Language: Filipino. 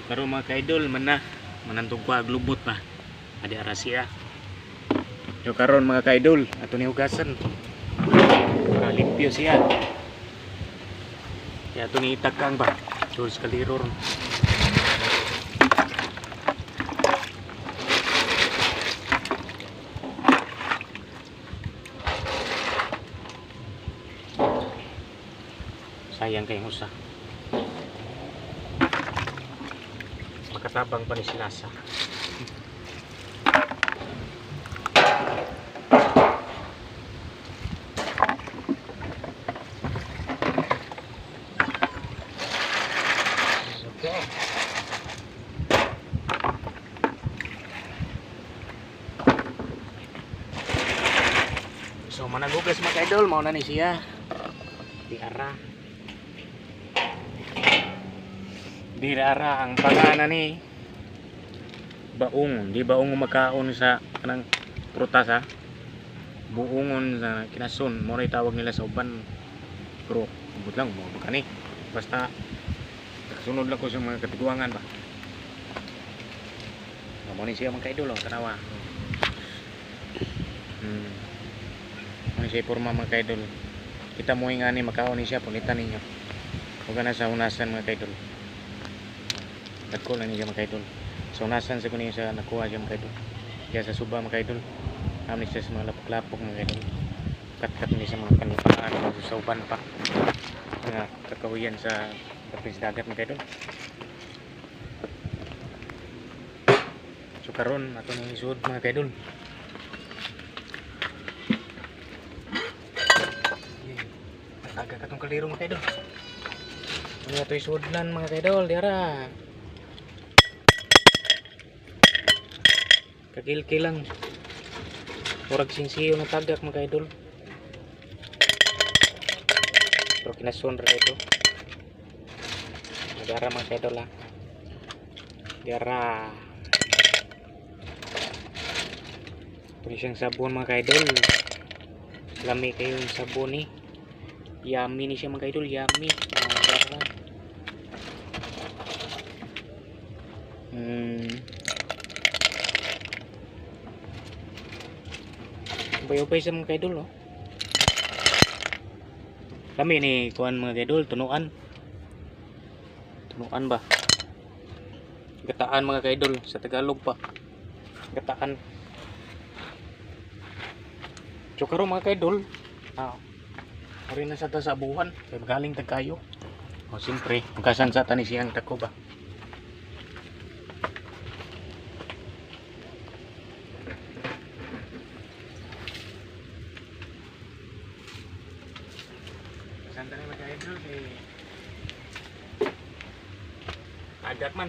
Karon mga ka-idol manantog ko aglubot pa. Adi ara siya. Yo karon mga ka-idol, ato ni hugasan. Para limpyo siya. Kaya ato ni itakang ba. Sus kaliror. Sayang kayong usa. Makatabang pa ni sinasa. Okay. So managugas mga idol, mao na ni siya. Di ara ang pangalan ni baong, di baong makaon sa kanang prutas ha. Buongon sa kinason, mo ray tawag nila sa uban. Pero ubot lang mo kani. Basta sunod lang ko sa mga katiguangan ba. Mo ni siya mga idol, tanawa. Mo siya porma mga idol. Kita mo ingani makaon ni siya punitan ninyo. Huwag na sa unasan mga idol. Nagko lang niya mga idol. So unasan sa kunin sa nakuha siya mga idol. Kaya sa suba mga idol. Amin siya sa mga lapok-lapok mga idol. Kat-kat niya sa mga panipaan sa uban pa. Mga kakahuyan sa kapis dagat mga idol. So karon ato nang isuod mga idol. Agak katong kaliro mga idol. Ano ito isuodlan mga idol, diara. Kakilki lang. Murag sinsiyo na tagak mga idol. Pero kinason ra ito. Diara mga idol ha. Diara. Ito siyang sabon mga idol. Lami kayo yung sabon ni. Yummy ni siya mga idol, yummy. Diara. Bayopay sa mga idol oh. Kami ni kuan mga idol, tunuan. Tunuan ba? Gataan mga idol sa Tagalog pa. Gataan. So karon mga idol, ari na sa ta sa abuhan, kay galing tagkayo. O siyempre, magasan sa tani siyang tako ba. Santa ni mga idol kay agak man.